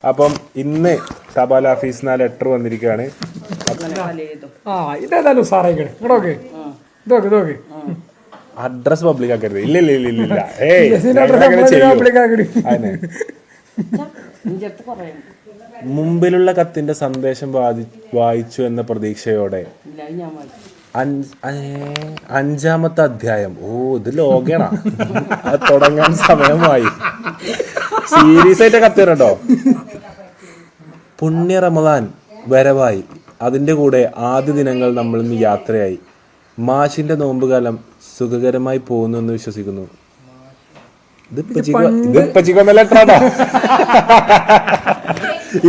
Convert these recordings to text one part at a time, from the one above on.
അപ്പം ഇന്ന് തപാൽ ഓഫീസിൽ നിന്ന് ലെറ്റർ വന്നിരിക്കുകയാണ്. ഇതേതായാലും സാറേ അഡ്രസ് പബ്ലിക് ആക്കരുത്. ഇല്ല മുമ്പിലുള്ള കത്തിന്റെ സന്ദേശം വായിച്ചു എന്ന പ്രതീക്ഷയോടെ 5-ാമത്തെ അധ്യായം. ഇത് ലോകേണ അത് തുടങ്ങാൻ സമയമായി. സീരിയസ് ആയിട്ട് കത്തിരട്ടോ. പുണ്യ റമദാൻ വരവായി. അതിന്റെ കൂടെ ആദ്യ ദിനങ്ങൾ നമ്മൾ ഇന്ന് യാത്രയായി. മാഷിന്റെ നോമ്പുകാലം സുഖകരമായി പോകുന്നു എന്ന് വിശ്വസിക്കുന്നു.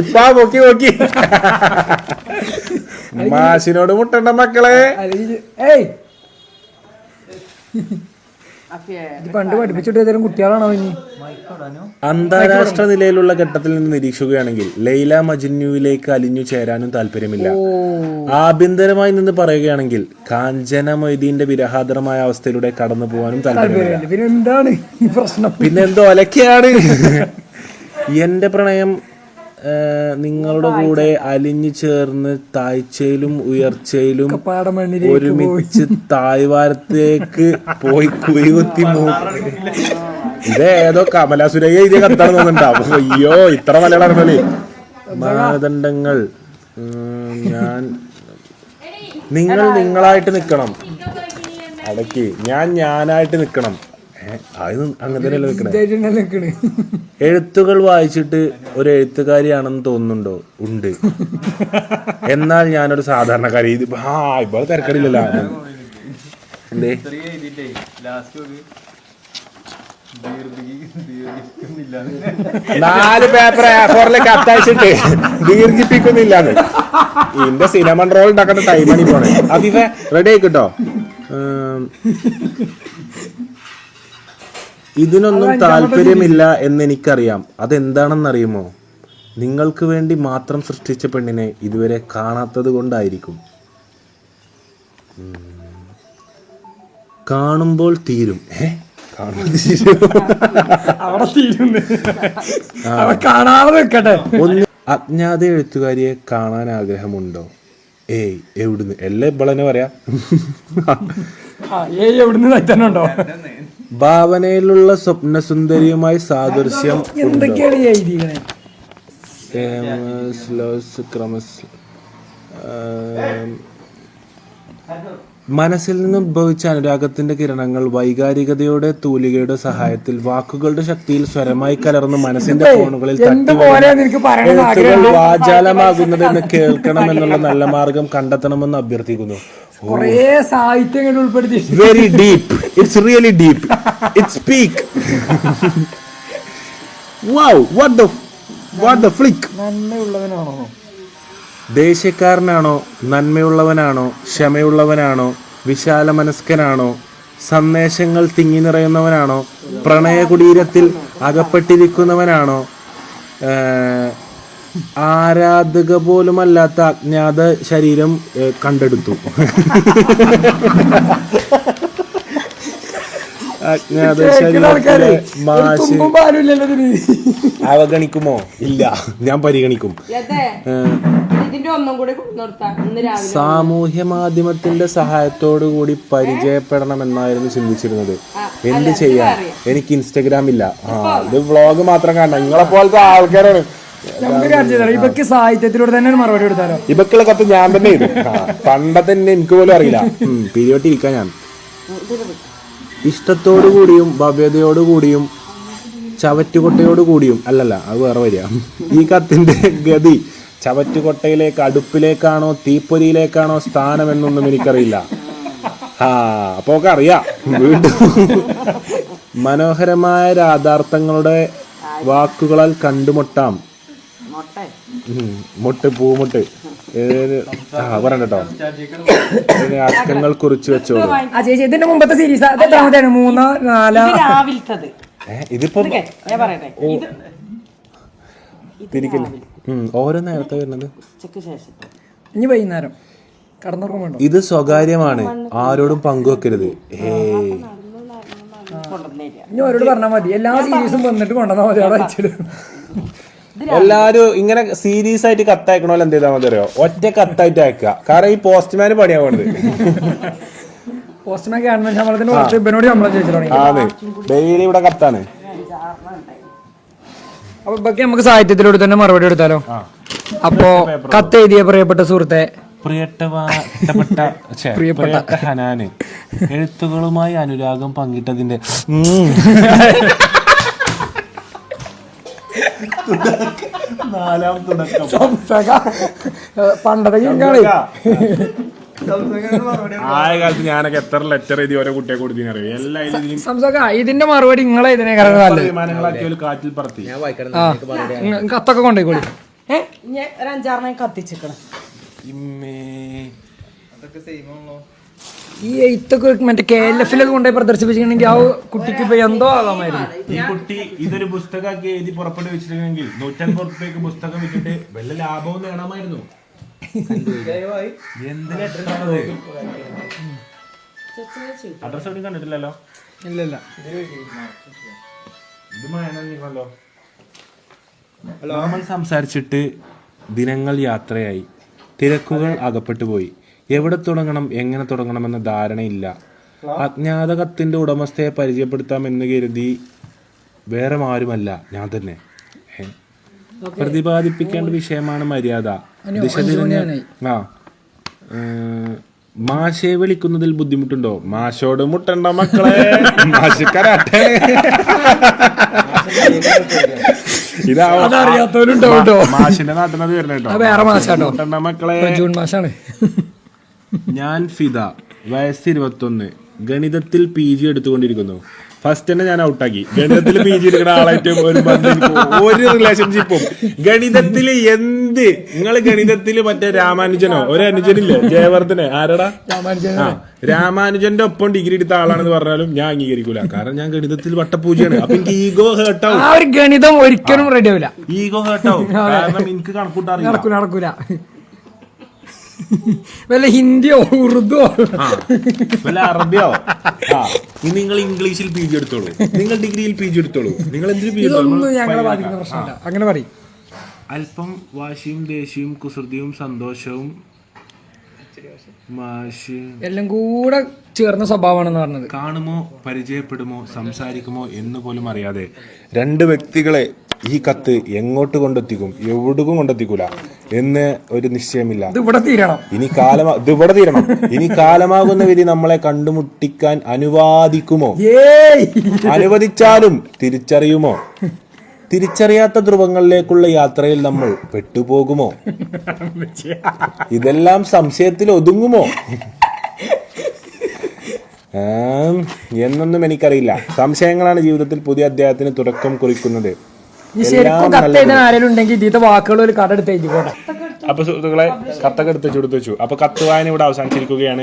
ഇപ്പാ നോക്കി മാഷിനോട് മുട്ടണ്ട മക്കളെ. പണ്ട് പഠിപ്പിച്ചിട്ട് ഏതെങ്കിലും കുട്ടികളാണോ ഇനി? അന്താരാഷ്ട്ര നിലയിലുള്ള ഘട്ടത്തിൽ നിന്ന് നിരീക്ഷിക്കുകയാണെങ്കിൽ ലൈല മജ്നുവിലേക്ക് അലിഞ്ഞു ചേരാനും താല്പര്യമില്ല. ആഭ്യന്തരമായി നിന്ന് പറയുകയാണെങ്കിൽ കാഞ്ചന മൊയ്തീന്റെ വിരഹാതരമായ അവസ്ഥയിലൂടെ കടന്നു പോകാനും താല്പര്യമില്ല. പിന്നെന്തോ ഒലക്കെയാണ്. എന്റെ പ്രണയം നിങ്ങളുടെ കൂടെ അലിഞ്ഞു ചേർന്ന് താഴ്ചയിലും ഉയർച്ചയിലും ഒരുമിച്ച് തായ്വാരത്തേക്ക് പോയി കുഴികുത്തി ഇതേതോ കമലാസുരയ്യ ഇത് കത്താണ് തോന്നുന്നുണ്ടാവും. അയ്യോ ഇത്ര മലയാളമല്ലേ. മാനദണ്ഡങ്ങൾ നിങ്ങൾ നിങ്ങളായിട്ട് നിക്കണം. അടക്കി ഞാനായിട്ട് നിക്കണം. അങ്ങനെ തന്നെയല്ലേ നിക്കണേ. എഴുത്തുകൾ വായിച്ചിട്ട് ഒരു എഴുത്തുകാരിയാണെന്ന് തോന്നുന്നുണ്ടോ? ഉണ്ട്. എന്നാൽ ഞാനൊരു സാധാരണക്കാരി. ഇപ്പോൾ തിരക്കടില്ലല്ലോ. എന്തേ 4 പേപ്പർ A4 അത്തയച്ചിട്ട് ദീർഘിപ്പിക്കുന്നില്ലാന്ന്. ഇതിന്റെ സിനിമ റോൾ ഉണ്ടാക്കേണ്ട ടൈമാണ് പോണേ. അഭിഫ റെഡി ആയിക്കിട്ടോ. ഇതിനൊന്നും താല്പര്യമില്ല എന്നെനിക്കറിയാം. അതെന്താണെന്നറിയുമോ? നിങ്ങൾക്ക് വേണ്ടി മാത്രം സൃഷ്ടിച്ച പെണ്ണിനെ ഇതുവരെ കാണാത്തത് കൊണ്ടായിരിക്കും. കാണുമ്പോൾ തീരും. ഒന്ന് അജ്ഞാത എഴുത്തുകാരിയെ കാണാൻ ആഗ്രഹമുണ്ടോ? എവിടുന്ന് എല്ലാം ഇവളെന്നെ പറയാ. എവിടുന്ന് ഭാവനയിലുള്ള സ്വപ്നസുന്ദരിയുമായി സാദൃശ്യം മനസ്സിൽ നിന്ന് ഉത്ഭവിച്ച അനുരാഗത്തിന്റെ കിരണങ്ങൾ വൈകാരികതയുടെ തൂലികയുടെ സഹായത്തിൽ വാക്കുകളുടെ ശക്തിയിൽ സ്വരമായി കലർന്ന് മനസ്സിന്റെ കോണുകളിൽ എഴുത്തുകൾ വാചാലമാകുന്നതെന്ന് കേൾക്കണമെന്നുള്ള നല്ല മാർഗം കണ്ടെത്തണമെന്ന് അഭ്യർത്ഥിക്കുന്നു. Very deep. It's really deep. It's peak. Wow what the flick. നന്മയുള്ളവനാണോ? ദേഷ്യക്കാരനാണോ? നന്മയുള്ളവനാണോ? ക്ഷമയുള്ളവനാണോ? വിശാല മനസ്കനാണോ? സന്ദേശങ്ങൾ തിങ്ങി നിറയുന്നവനാണോ? പ്രണയകുടീരത്തിൽ അകപ്പെട്ടിരിക്കുന്നവനാണോ? ആരാധക പോലുമല്ലാത്ത അജ്ഞാത ശരീരം കണ്ടെടുത്തു. അജ്ഞാത ശരീരത്തിലെ മാഷ് അവഗണിക്കുമോ? ഇല്ല, ഞാൻ പരിഗണിക്കും. സാമൂഹ്യ മാധ്യമത്തിന്റെ സഹായത്തോടു കൂടി പരിചയപ്പെടണമെന്നായിരുന്നു ചിന്തിച്ചിരുന്നത്. എന്ത് ചെയ്യാൻ, എനിക്ക് ഇൻസ്റ്റഗ്രാം ഇല്ല. ഇത് വ്ളോഗ് മാത്രം കാണണം. നിങ്ങളെ പോലത്തെ ആൾക്കാരാണ്. ഇവക്ക് സാഹിത്യത്തിലൂടെ തന്നെ മറുപടി കൊടുത്താലോ? ഇവക്കുള്ള കത്ത് ഞാൻ തന്നെ ചെയ്തു. പണ്ടത്തെ എനിക്ക് പോലും അറിയില്ല. പിരിയോട്ടിരിക്കാൻ ഞാൻ ഇഷ്ടത്തോടുകൂടിയും ഭവ്യതയോടുകൂടിയും ചവറ്റുകൊട്ടയോടുകൂടിയും അല്ലല്ല, അത് വേറെ വരിക. ഈ കത്തിന്റെ ഗതി ചവറ്റുകൊട്ടയിലേക്ക്, അടുപ്പിലേക്കാണോ തീപ്പൊരിയിലേക്കാണോ സ്ഥാനമെന്നൊന്നും എനിക്കറിയില്ല. അപ്പൊ ഒക്കെ അറിയാം. വീണ്ടും മനോഹരമായ രാധാർത്ഥങ്ങളുടെ വാക്കുകളാൽ കണ്ടുമുട്ടാം. പൂമുട്ട് പറയണ്ടോ? അക്കങ്ങൾ കുറിച്ച് വെച്ചോളൂ. ഇതിന്റെ മുമ്പത്തെ സീരീസ് 3, 4 ഇതിപ്പോ തിരിക്കില്ല. ഓരോ നേരത്തെ വരുന്നത് ഇനി വൈകുന്നേരം കടന്നുറങ്ങും. ഇത് സ്വകാര്യമാണ്, ആരോടും പങ്കുവെക്കരുത്. ഇനി അവരോട് പറഞ്ഞാൽ മതി. എല്ലാ സീരീസും വന്നിട്ട് കൊണ്ടുവന്നാൽ മതി. അവിടെ വെച്ചിട്ട് എല്ലാരും ഇങ്ങനെ സീരിയസ് ആയിട്ട് കത്തയക്കണോല്ലോ എന്ത് ചെയ്താൽ മതി അറിയോ? ഒറ്റ കത്തായിട്ട് അയക്കുക. കാരണം ഈ പോസ്റ്റ്മാന് പണിയാവുന്നത്. പോസ്റ്റ്മാൻ ഗവൺമെന്റ് ശമ്പളത്തിന് കുറച്ച് ഇവനോട് ശമ്പളം ചോദിച്ചു തുടങ്ങി. ആണ് ഡെയിലി ഇവിടെ കത്താണ്. അപ്പൊ ഇപ്പൊക്കെ നമുക്ക് സാഹിത്യത്തിലൂടെ തന്നെ മറുപടി എടുത്താലോ? അപ്പോ കത്ത് എഴുതിയ പ്രിയപ്പെട്ട സുഹൃത്തെ, പ്രിയപ്പെട്ട ഹനാന്, എഴുത്തുകളുമായി അനുരാഗം പങ്കിട്ടതിന്റെ നാലാം തുടക്കം. പണ്ടത്തെ ആയ കാലത്ത് ഞാനൊക്കെ എത്ര ലെറ്റർ എഴുതി ഓരോ കുട്ടിയെ കൊടുത്തിനറിയോ? എല്ലാം സംസാക ഇതിന്റെ മറുപടി നിങ്ങളെ ഇതിനെ വിമാനങ്ങളാക്കിയ കാറ്റിൽ പറത്തി കത്തൊക്കെ കൊണ്ടുപോയിക്കോളി. ഒരഞ്ചാറിനെ കത്തിച്ചിക്കണം. ഈ എഴുത്തൊക്കെ മറ്റേ KLF-ലൊക്കെ കൊണ്ടുപോയി പ്രദർശിപ്പിച്ചിട്ടുണ്ടെങ്കിൽ ആ കുട്ടിക്ക് ഇപ്പൊ എന്തോ ആകാമായിരുന്നു. ഈ കുട്ടി ഇതൊരു പുസ്തകമാക്കി എഴുതി പുറപ്പെട്ട് വെച്ചിട്ടുണ്ടെങ്കിൽ 150 രൂപയ്ക്ക് പുസ്തകം വിറ്റിട്ട് വല്ല ലാഭവും നേടാമായിരുന്നു. അഡ്രസ് എവിടെ കണ്ടിട്ടില്ലല്ലോ? ഇല്ലല്ല. ഇത് മയനല്ലോ. നമ്മൾ സംസാരിച്ചിട്ട് ദിനങ്ങൾ യാത്രയായി, തിരക്കുകൾ അകപ്പെട്ടു പോയി. എവിടെ തുടങ്ങണം, എങ്ങനെ തുടങ്ങണമെന്ന ധാരണയില്ല. അജ്ഞാത കത്തിന്റെ ഉടമസ്ഥയെ പരിചയപ്പെടുത്താമെന്ന് കരുതി വേറെ ആരുമല്ല, ഞാൻ തന്നെ. പ്രതിപാദിപ്പിക്കേണ്ട വിഷയമാണ് മര്യാദ. മാഷയെ വിളിക്കുന്നതിൽ ബുദ്ധിമുട്ടുണ്ടോ? മാഷോട് മുട്ടണ്ട മക്കളെ, മാഷിക്കരാട്ടെ. മാഷിന്റെ നാട്ടിൽ നിന്ന് വരണോ? മുട്ടണ്ട മക്കളെ. മാഷാണ്. ഞാൻ ഫിദ, വയസ്സ് 21, ഗണിതത്തിൽ PG എടുത്തുകൊണ്ടിരിക്കുന്നു. ഫസ്റ്റ് തന്നെ ഞാൻ ഔട്ടാക്കി. ഗണിതത്തിൽ PG എടുക്കുന്ന ആളായിട്ട് ഒരു റിലേഷൻഷിപ്പും ഗണിതത്തില് എന്ത് നിങ്ങൾ ഗണിതത്തില് മറ്റേ രാമാനുജനോ ഒരു അനുജനില്ലേ, ജയവർദ്ധനെ, ആരടാ രാമാനുജന്റെ ഒപ്പം ഡിഗ്രി എടുത്ത ആളാണെന്ന് പറഞ്ഞാലും ഞാൻ അംഗീകരിക്കൂല. കാരണം ഞാൻ ഗണിതത്തിൽ വട്ടപൂജയാണ്. അപ്പൊ എനിക്ക് ഈഗോ ഹേർട്ടാവും. ആ ഒരു ഗണിതം ഒരിക്കലും റെഡി ആവില്ല. ഈഗോ ഹേർട്ടാവും. കാരണം എനിക്ക് കണക്കൂട്ടാറില്ല. നടക്കൂല. വല്ല ഹിന്ദിയോ ഉറുദുവോ വല്ല അറബിയോ. നിങ്ങൾ ഇംഗ്ലീഷിൽ PG എടുത്തോളൂ, നിങ്ങൾ ഡിഗ്രിയിൽ PG എടുത്തോളൂ, നിങ്ങൾ എന്തിനു PG ഞങ്ങളെ ബാധിക്കുന്ന പ്രശ്നമില്ല. അങ്ങനെ പറയും. അല്പം വാശിയും ദേഷ്യവും കുസൃതിയും സന്തോഷവും എല്ലാം കൂടെ ചേർന്ന സ്വഭാവമാണെന്ന് പറഞ്ഞത്. കാണുമോ, പരിചയപ്പെടുമോ, സംസാരിക്കുമോ എന്ന് പോലും അറിയാതെ രണ്ട് വ്യക്തികളെ ഈ കത്ത് എങ്ങോട്ട് കൊണ്ടെത്തിക്കും, എവിടേക്കും കൊണ്ടെത്തിക്കൂല എന്ന് ഒരു നിശ്ചയമില്ല. ഇത് ഇവിടെ തീരണം. ഇനി കാലമാകുന്ന വിധി നമ്മളെ കണ്ടുമുട്ടിക്കാൻ അനുവാദിക്കുമോ? അനുവദിച്ചാലും തിരിച്ചറിയുമോ? തിരിച്ചറിയാത്ത ധ്രുവങ്ങളിലേക്കുള്ള യാത്രയിൽ നമ്മൾ പെട്ടുപോകുമോ? ഇതെല്ലാം സംശയത്തിൽ ഒതുങ്ങുമോ എന്നൊന്നും എനിക്കറിയില്ല. സംശയങ്ങളാണ് ജീവിതത്തിൽ പുതിയ അധ്യായത്തിന് തുടക്കം കുറിക്കുന്നത്. വാക്കുകൾ ഒരു കട എടുത്ത് എഴുതിക്കോട്ടെ. അപ്പൊ സുഹൃത്തുക്കളെ, കത്തൊക്കെ എടുത്ത് വെച്ചു. അപ്പൊ കത്ത് വായന ഇവിടെ അവസാനിച്ചിരിക്കുകയാണ്.